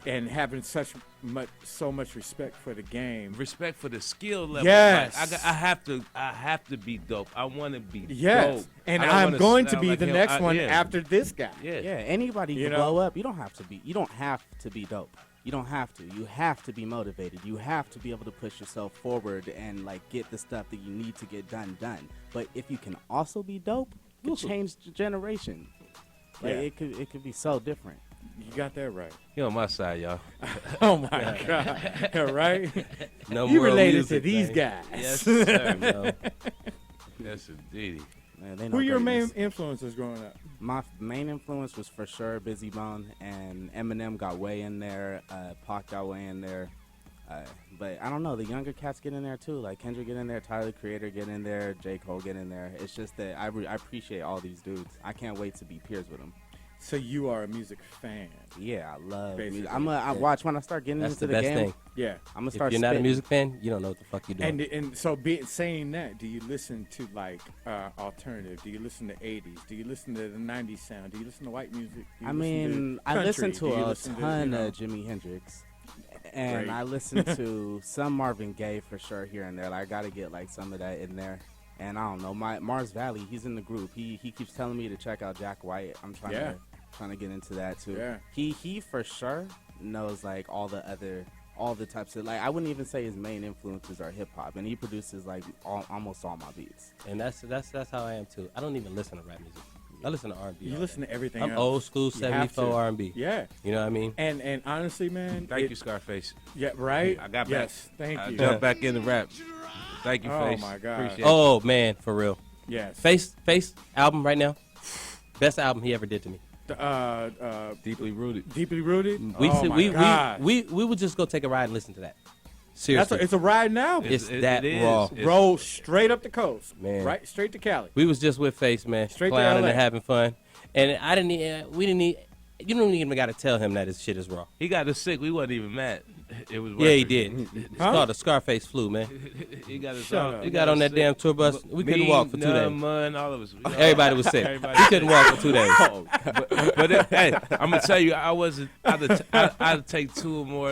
S4: and having so much respect for the game.
S6: respect for the skill level.
S4: Yes.
S6: Like, I have to be dope. I want to be
S4: Yes,
S6: dope.
S4: and
S6: I don't
S4: I'm
S6: wanna
S4: going to
S6: sound
S4: be
S6: like
S4: the
S6: him.
S4: next one
S6: yeah.
S4: after this guy.
S6: Yeah.
S7: Yeah, anybody
S4: You
S7: can
S4: know?
S7: blow up. You don't have to be. You don't have to be dope. You don't have to. You have to be motivated. You have to be able to push yourself forward and like get the stuff that you need to get done. But if you can also be dope, you can change the generation. Like
S4: Yeah.
S7: it could be so different.
S4: You got that right.
S6: He on my side, y'all.
S4: Oh my God! Right?
S5: No
S4: You
S5: more
S4: related
S5: music,
S4: to these
S5: man.
S4: guys.
S6: Yes, sir.
S5: No.
S6: Yes, indeed.
S7: Man, they know
S4: Who are your
S7: greatness.
S4: main influences growing up?
S7: My main influence was for sure Busy Bone, and Eminem got way in there. Pac got way in there. But I don't know, the younger cats get in there too. Like Kendrick get in there, Tyler the Creator get in there, J. Cole get in there. It's just that I appreciate all these dudes. I can't wait to be peers with them.
S4: So you are a music fan.
S7: Yeah, I love
S4: Basically.
S7: music. I watch when I start getting
S5: That's
S7: into
S5: the
S7: the
S5: best
S7: game.
S5: thing.
S4: Yeah.
S7: I'm gonna
S5: If
S7: start.
S5: you're not a
S7: spitting.
S5: music fan, you don't know what the fuck you're doing.
S4: And so saying that, do you listen to like alternative? Do you listen to 80s? Do you listen to the 90s sound? Do you listen to white music? Do you
S7: I
S4: listen
S7: mean,
S4: to
S7: I listen
S4: country?
S7: to
S4: Do you
S7: a
S4: listen to,
S7: ton
S4: you know-
S7: of Jimi Hendrix, and
S4: Great.
S7: I listen to some Marvin Gaye for sure here and there. Like, I gotta get like some of that in there. And I don't know, Mars Valley, he's in the group. He keeps telling me to check out Jack White. I'm trying to get into that too.
S4: Yeah.
S7: He for sure knows like all the types of, like, I wouldn't even say his main influences are hip hop, and he produces like almost all my beats.
S5: And that's how I am too. I don't even listen to rap music. I listen to R&B.
S4: You
S5: all
S4: listen
S5: day.
S4: to everything
S5: I'm
S4: else.
S5: old school
S4: You have
S5: 74
S4: to.
S5: R&B.
S4: Yeah.
S5: You know what I mean?
S4: And honestly, man.
S6: Thank you, Scarface.
S4: Yeah, right?
S6: I got
S4: yes,
S6: back.
S4: thank
S6: I
S4: you.
S6: jumped back into rap. Thank you,
S4: Oh,
S6: Face.
S4: my God.
S6: Appreciate it.
S5: Oh man, for real.
S4: Yes.
S5: Face album right now. Best album he ever did to me.
S6: Deeply rooted.
S4: Deeply Rooted?
S5: We
S4: oh,
S5: said-
S4: my God.
S5: we would just go take a ride and listen to that. Seriously.
S4: It's a ride now.
S5: It's
S6: It
S5: that
S6: is.
S5: raw.
S6: It's-
S4: Roll straight up the coast.
S5: Man.
S4: Right? Straight to Cali.
S5: We was just with Face, man,
S4: Straight to
S5: clowning
S4: LA.
S5: and having fun. And you don't even got to tell him that his shit is raw.
S6: He got us sick. We wasn't even mad. It was.
S5: Yeah, he
S6: working.
S5: did. It's
S4: Huh?
S5: called the Scarface flu, man.
S6: He got us.
S4: Shut
S6: all,
S4: up.
S5: We got on that damn tour bus. We couldn't
S6: Me,
S5: walk for 2 days.
S6: Mun, all of us.
S5: Everybody was sick.
S6: Everybody
S5: We couldn't walk for 2 days.
S6: Hey, I'm gonna tell you, I wasn't. I'd take two more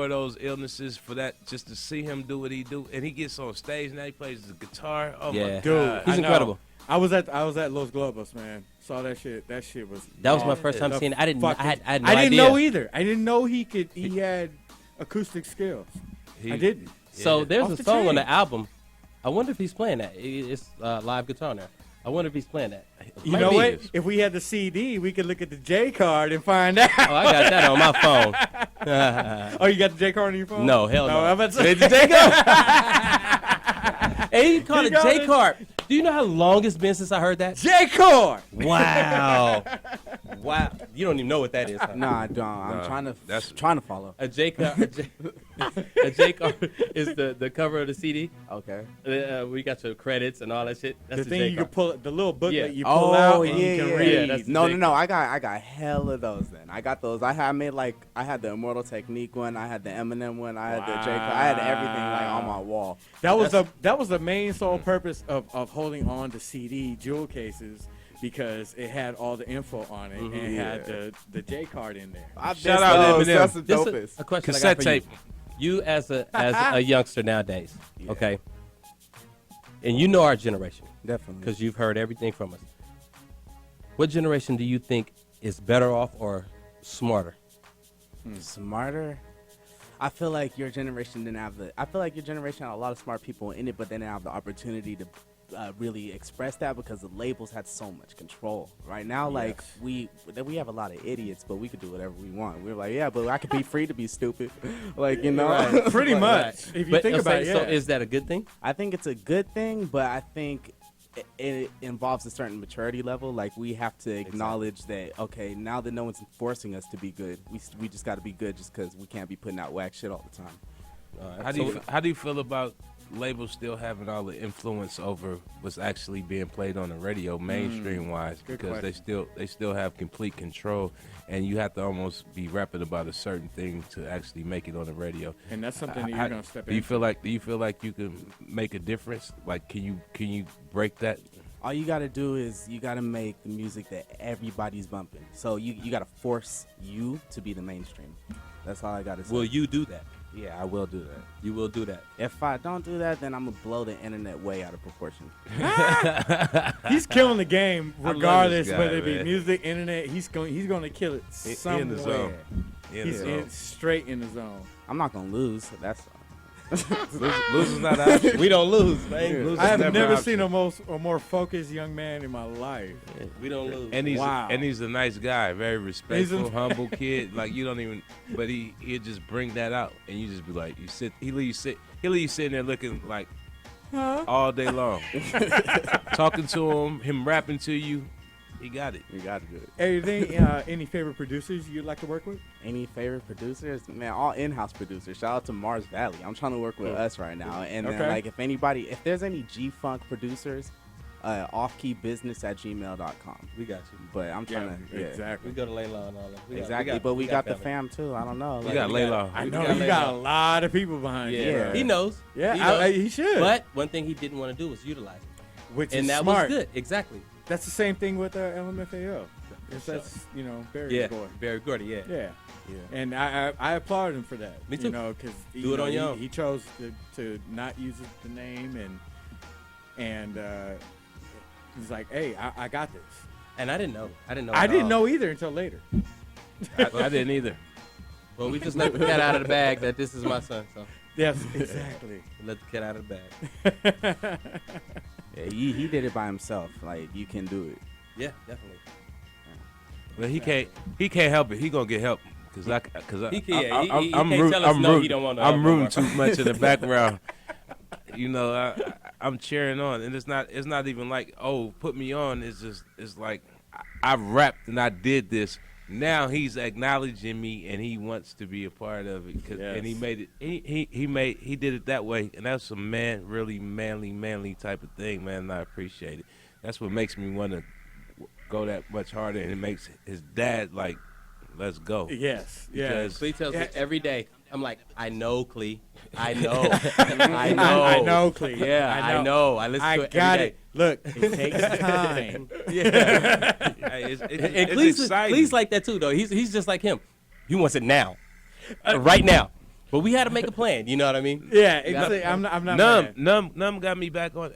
S6: of those illnesses for that, just to see him do what he do. And he gets on stage now. He plays the guitar. Oh my
S5: Yeah.
S6: God,
S4: Dude,
S5: He's
S6: I know.
S5: incredible.
S4: I was at Los Globos, man. Saw that shit. That shit was.
S5: That was my first time seeing it. I didn't. I had no
S4: I didn't
S5: idea.
S4: know either. I didn't know he had acoustic skills. I didn't.
S5: So
S6: Yeah.
S5: there's
S4: Off
S5: a
S4: the
S5: song on
S4: chain.
S5: the album. I wonder if he's playing that. It's live guitar now. I wonder if he's playing that.
S4: You
S5: Might
S4: know
S5: be.
S4: what? If we had the CD, we could look at the J card and find out.
S5: Oh, I got that on my phone.
S4: Oh, you got the J card on your phone?
S5: No, hell no.
S4: I'm about to say,
S5: It's J Hey, he called
S4: He
S5: it
S4: got
S5: J
S4: it.
S5: card. Do you know how long it's been since I heard that?
S4: J card.
S5: Wow. Wow. You don't even know what that is. Huh?
S7: No, I don't. I'm
S6: Nah, that's-
S7: trying to follow.
S5: A J card. A J card is the cover of the CD.
S7: Okay.
S5: We got your credits and all that shit. That's
S4: The
S5: the
S4: thing
S5: J
S4: you can
S5: card.
S4: pull, the little booklet
S5: Yeah.
S4: you pull out and you can read.
S5: Yeah, that's the
S7: No,
S5: J
S7: no. I got hell of those. Then I got those. I had the Immortal Technique one. I had the Eminem one. I had the J. Cole. I had everything like on my wall.
S4: That was the main sole purpose of holding on to CD jewel cases, because it had all the info on it and it had the J card in there.
S6: Shout out
S7: those.
S6: Eminem.
S7: That's the
S5: This
S7: dopest.
S5: is a question
S6: Cassette
S5: I got for
S6: tape.
S5: you. You as a youngster nowadays,
S7: Yeah.
S5: okay? and you know our generation
S7: Definitely.
S5: because you've heard everything from us. What generation do you think is better off or smarter?
S7: Smarter. I feel like your generation didn't have I feel like your generation had a lot of smart people in it, but they didn't have the opportunity to really express that because the labels had so much control. Right now, like we have a lot of idiots, but we could do whatever we want. We're like, yeah, but I could be free to be stupid, like
S5: Right.
S4: Pretty much. If you think about it,
S5: so
S4: yeah.
S5: is that a good thing?
S7: I think it's a good thing, but I think it involves a certain maturity level. Like we have to acknowledge that, okay, now that no one's forcing us to be good, we just got to be good just because we can't be putting out whack shit all the time.
S6: How do you feel about labels still having all the influence over what's actually being played on the radio, mainstream wise? Because they still have complete control, and you have to almost be rapping about a certain thing to actually make it on the radio.
S4: And that's something that you're gonna step
S6: Do you
S4: into.
S6: feel like you can make a difference? Like, can you break that?
S7: All you got to do is you got to make the music that everybody's bumping. So you got to force you to be the mainstream. That's all I got to say.
S5: Will you do that?
S7: Yeah, I will do that.
S5: You will do that.
S7: If I don't do that, then I'm going to blow the internet way out of proportion.
S4: He's killing the game
S6: I love
S4: regardless
S6: this guy,
S4: whether it be
S6: man.
S4: music, internet. He's going to kill it
S6: In
S4: somewhere.
S6: the zone.
S4: He's straight in the zone.
S7: I'm not going to lose. That's
S6: Losing not an option.
S5: We don't lose, man.
S6: Losing's
S4: I have
S6: never
S4: never
S6: an
S4: seen
S6: option.
S4: a more focused young man in my life.
S5: We don't lose.
S6: And he's
S4: Wow.
S6: a nice guy, very respectful,
S4: He's a-
S6: humble kid. Like you don't even, but he'll just bring that out, and you just be like, he leave you sitting there looking like all day long, talking to him rapping to you. He got it.
S7: you got to do it.
S4: Any favorite producers you'd like to work with?
S7: Any favorite producers? Man, all in-house producers. Shout out to Mars Valley. I'm trying to work with us right now. And then,
S4: Okay.
S7: like, if there's any G-Funk producers, offkeybusiness@gmail.com.
S5: We got you.
S7: But I'm trying to, yeah.
S4: Exactly.
S5: We go to Layla and all that.
S7: Exactly, but we got the fam too. I don't know.
S6: We got Layla.
S4: I
S5: We
S4: know
S5: got
S4: you
S5: laid
S4: got
S5: off.
S4: a lot of people behind you.
S5: Yeah.
S7: Yeah.
S5: He knows.
S4: Yeah,
S5: He knows.
S4: he should.
S5: But one thing he didn't want to do was utilize it.
S4: Which
S5: And
S4: is
S5: that
S4: smart.
S5: was good. Exactly.
S4: That's the same thing with LMFAO. That's Barry's
S5: Yeah.
S4: boy.
S5: Barry Gordy, yeah.
S4: Yeah. And I applaud him for that.
S5: Me too.
S4: You know, because
S5: Do it on your own.
S4: he chose to not use the name and he's like, hey, I got this.
S5: And I didn't know. I didn't know.
S4: I
S5: at
S4: didn't
S5: all.
S4: know either until later.
S6: I didn't either.
S5: Well, we just let the cat out of the bag that this is my son. So
S4: Yes, exactly.
S5: let the cat out of the bag.
S7: Yeah, he did it by himself. Like, you can do it.
S5: Yeah, definitely.
S6: But he can't help it. He gonna get help because
S5: He can't tell us no, he don't want no help
S6: I'm
S5: no
S6: rooting
S5: more.
S6: too much in the background. I'm cheering on, and it's not even like, oh, put me on. It's like I rapped and I did this. Now he's acknowledging me and he wants to be a part of it. And he
S4: Yes.
S6: made it. He did it that way, and that's some really manly type of thing, man. And I appreciate it. That's what makes me want to go that much harder, and it makes his dad like, let's go.
S4: Yes. Yeah.
S6: Because
S5: Clee tells me every day. I'm like, I know, Clee. I know.
S4: I know, Clee.
S5: Yeah, I know. I listen to
S4: I
S5: it
S4: got
S5: every
S4: it. Look, it takes time.
S5: day.
S6: it's
S5: And Clee's
S6: exciting.
S5: like that too, though. He's just like him. He wants it now, right now. But we had to make a plan. You know what I mean?
S4: Yeah, exactly. I'm not mad.
S6: Numb got me back on.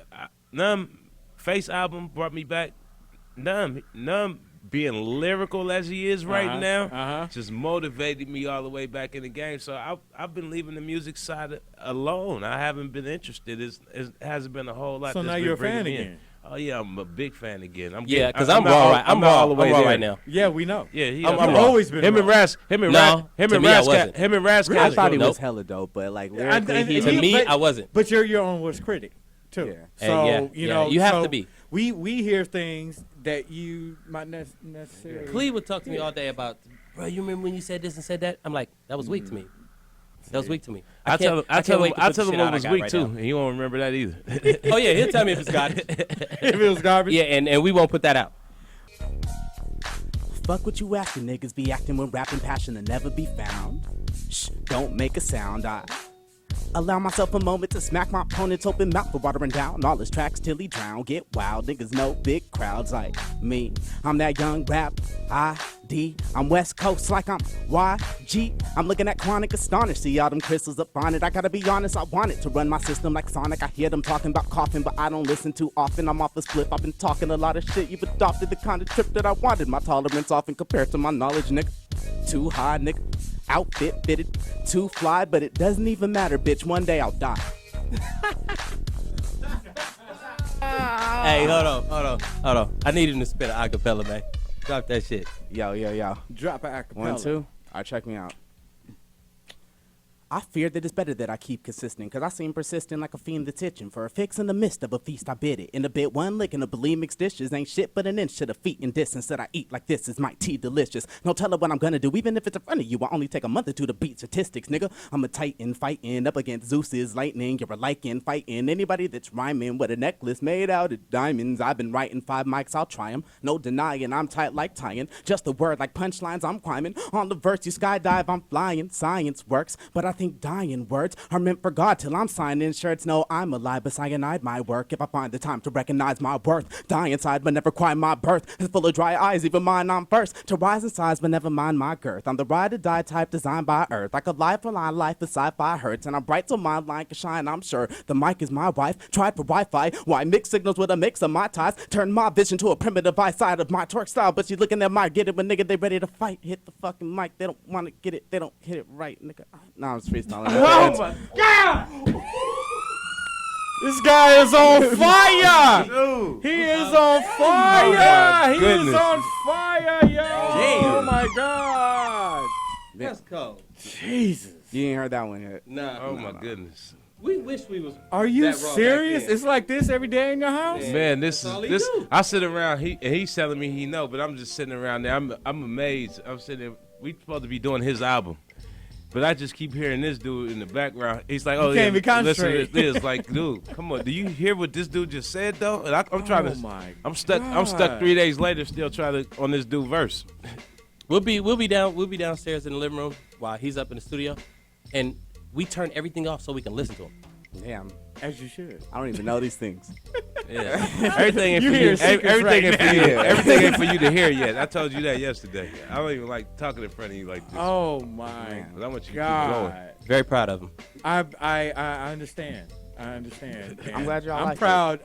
S6: Numb Face album brought me back. Numb being lyrical as he is right now just motivated me all the way back in the game. So I've been leaving the music side alone. I haven't been interested. It hasn't been a whole lot.
S4: So
S6: that's
S4: now
S6: been
S4: you're a fan
S6: bringing me in.
S4: again.
S6: Oh yeah, I'm a big fan again.
S5: Yeah, because I'm raw. Right, I'm
S6: not
S5: raw.
S6: all the way
S5: I'm raw
S6: there.
S5: right now.
S4: Yeah, we know.
S6: Yeah,
S5: I'm raw.
S4: always been
S6: him and
S4: raw.
S6: Ras. Him and
S5: No,
S6: Ras.
S5: to me, I wasn't.
S6: Him and Ras.
S7: I thought he
S5: Nope.
S7: was hella dope, but like lyrically,
S4: And
S7: he
S5: To
S4: he-
S5: me,
S4: but-
S5: I wasn't.
S4: But you're your own worst critic, too.
S7: Yeah.
S4: So
S5: And
S4: you know,
S5: you have
S4: so
S5: to be.
S4: We hear things that you might necessarily.
S5: Clee would talk to me all day about, bro, you remember when you said this and said that? I'm like, that was weak to me. That was weak to me.
S6: I tell him. I
S5: can't
S6: tell
S5: wait
S6: him.
S5: to
S6: I
S5: put the
S6: tell him
S5: shit
S6: what
S5: out I
S6: was
S5: got
S6: weak
S5: right
S6: too.
S5: now.
S6: He won't remember that either.
S5: Oh yeah, he'll tell me if it's garbage.
S4: if it was garbage.
S5: Yeah, and we won't put that out.
S7: Fuck what you acting, niggas be acting when rapping passion and never be found. Shh, don't make a sound. Allow myself a moment to smack my opponent's open mouth for watering down all his tracks till he drown. Get wild, niggas know big crowds like me. I'm that young rap ID. I'm West Coast like I'm YG. I'm looking at chronic astonished. See all them crystals up on it. I gotta be honest, I want it to run my system like Sonic. I hear them talking about coughing, but I don't listen too often. I'm off the split. I've been talking a lot of shit. You've adopted the kind of trip that I wanted. My tolerance often compared to my knowledge, nigga. Too high, nigga. Outfit fitted, too fly, but it doesn't even matter, bitch. One day I'll die.
S5: Hey, hold on. I need him to spit an acapella, man. Drop that shit.
S7: Yo.
S4: Drop an acapella.
S7: 1, 2. All right, check me out. I fear that it's better that I keep consistent, cause I seem persistent like a fiend that's itching for a fix in the midst of a feast. I bid it in a bit one lick and a bulimic dishes ain't shit but an inch to the feet in distance that I eat like this is my tea delicious. No telling what I'm gonna do, even if it's in front of you. I only take a month or two to beat statistics, nigga. I'm a titan fighting up against Zeus's lightning. You're a lichen fighting anybody that's rhyming with a necklace made out of diamonds. I've been writing 5 mics, I'll try 'em. No denying, I'm tight like tying. Just a word like punchlines, I'm climbing. On the verse, you skydive, I'm flying. Science works, but I think dying words are meant for God till I'm signing shirts. No, I'm alive, but cyanide my work. If I find the time to recognize my worth, die inside, but never cry my birth. It's full of dry eyes, even mine, I'm first to rise in size, but never mind my girth. I'm the ride or die type designed by Earth. Like a life for line, life is sci-fi hurts, and I'm bright so my line can shine, I'm sure. The mic is my wife, tried for Wi-Fi. Why mix signals with a mix of my ties? Turn my vision to a primitive eyesight of my torque style, but she's looking at my get it when nigga they ready to fight. Hit the fucking mic, they don't want to get it, they don't hit it right, nigga. Nah, I'm freestyling.
S4: Oh my God! This guy is on fire!
S6: Dude.
S4: He is on fire! He
S6: goodness.
S4: is on fire, yo!
S5: Damn.
S4: Oh my God!
S5: That's cold.
S4: Jesus.
S7: You ain't heard that one yet.
S5: Nah.
S6: Oh my goodness.
S5: We wish we was.
S4: Are you
S5: that raw back
S4: serious?
S5: then.
S4: It's like this every day in your house?
S6: Man,
S5: That's all he
S6: this.
S5: do.
S6: I sit around. He's telling me he know, but I'm just sitting around there. I'm amazed. I'm sitting there. We supposed to be doing his album. But I just keep hearing this dude in the background. He's like, "Oh,
S4: You can't
S6: yeah,
S4: even
S6: listen to
S4: concentrate."
S6: this." Like, dude, come on. Do you hear what this dude just said though? And I'm trying
S4: Oh
S6: to.
S4: my
S6: I'm stuck. I'm stuck
S4: God.
S6: 3 days later, still trying to on this dude verse.
S5: We'll be downstairs in the living room while he's up in the studio, and we turn everything off so we can listen to him.
S7: Damn,
S4: As you should.
S7: I don't even know these things.
S6: Yeah, everything ain't
S4: You
S6: for
S4: hear
S6: you.
S4: secrets
S6: Everything
S4: right
S6: ain't for you.
S7: now.
S6: Everything ain't for you to hear yet. I told you that yesterday. I don't even like talking in front of you like this.
S4: Oh my
S6: But I want you to keep going.
S4: God.
S5: Very proud of him.
S4: I understand. I understand.
S7: I'm glad y'all
S4: I'm
S7: like it.
S4: proud.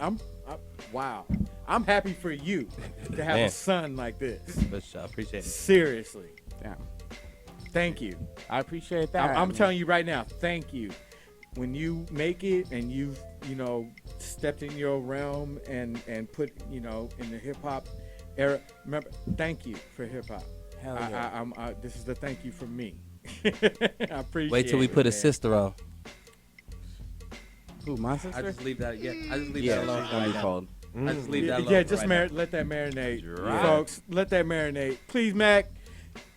S4: Wow. I'm happy for you to have a
S5: Man.
S4: son like this.
S5: But I appreciate it.
S4: Seriously.
S7: Damn,
S4: Thank you.
S7: I appreciate that.
S4: I'm telling you right now, thank you. When you make it and you stepped in your realm and put in the hip hop era, remember, thank you for hip hop.
S7: Hell yeah.
S4: This is the thank you from me. I appreciate.
S5: Wait till we
S4: it,
S5: put a
S4: man.
S5: sister on.
S7: Who, my
S5: I
S7: sister?
S5: just leave that. Yeah, I just leave
S7: Yeah,
S5: that alone.
S7: she's gonna be
S5: right now.
S7: cold.
S5: I just leave that alone.
S4: Yeah, just
S5: right now.
S4: let that marinate,
S6: Right.
S4: folks. Let that marinate, please, Mack.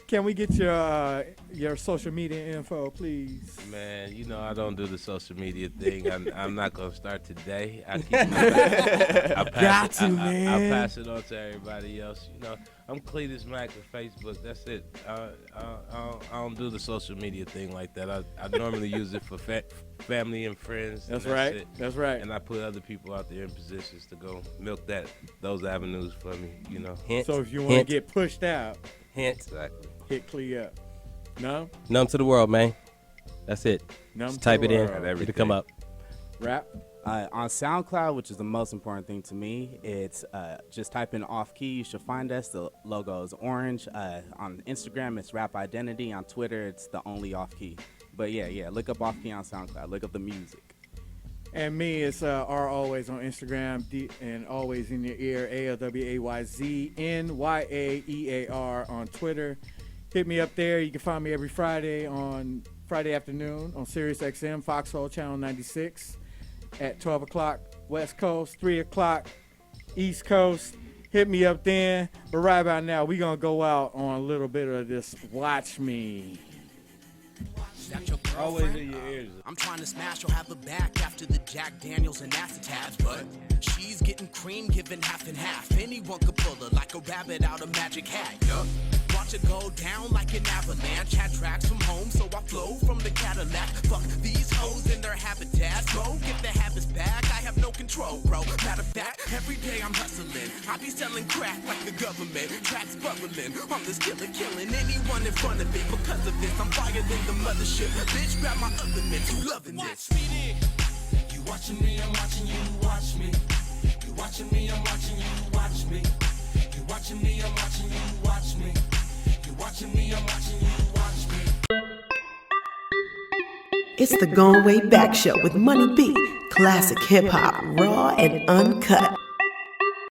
S4: Can we get your social media info, please?
S6: Man, I don't do the social media thing. I'm not gonna start today. I keep I pass it,
S4: man.
S6: I pass it on to everybody else. I'm Cleetis Mack on Facebook. That's it. I don't do the social media thing like that. I normally use it for family and friends.
S4: That's
S6: and
S4: right.
S6: it.
S4: That's right.
S6: And I put other people out there in positions to go milk those avenues for me.
S5: Hint.
S4: So if you want to
S5: hint,
S4: get pushed out,
S5: hint.
S6: Exactly.
S4: hit Clee up. No?
S5: Numb to the world, man. That's it.
S4: Numb
S5: Just
S4: to
S5: type
S4: the
S5: it in.
S4: world.
S5: It'll come up.
S4: Rap?
S7: On SoundCloud, which is the most important thing to me, it's just type in Off Key. You should find us. The logo is orange. On Instagram, it's Rap Identity. On Twitter, it's the only Off Key. But yeah, look up Off Key on SoundCloud. Look up the music.
S4: And me, it's Alwayz on Instagram, and Always in Your Ear, ALWAYZNYAEAR on Twitter. Hit me up there. You can find me every Friday afternoon on Sirius XM, Foxhole Channel 96 at 12 o'clock West Coast, 3 o'clock East Coast. Hit me up then. But right about now, we're going to go out on a little bit of this Watch Me.
S1: That your
S6: Always
S1: girlfriend?
S6: in your ears.
S1: I'm trying to smash or have her back after the Jack Daniels and acetabs, but she's getting cream given half and half. Anyone could pull her like a rabbit out of magic hat. Yup. Watch Watch it go down like an avalanche. Had tracks from home, so I flow from the Cadillac. Fuck these hoes in their habitat. Smoke if the habits back, I have no control, bro. Matter of fact, every day I'm hustling. I be selling crack like the government. Tracks bubbling. I'm this killer killing anyone in front of it. Because of this, I'm fired in the mothership. Bitch, grab my element. You loving this?
S2: Watch me then. You watching me, I'm watching you. Watch me. You watching me, I'm watching you. Watch me. You watching me, I'm watching you. Watch me. You watching me, I'm watching you. Watch me.
S8: It's the Going Way Back Show with Money B. Classic hip hop, raw and uncut.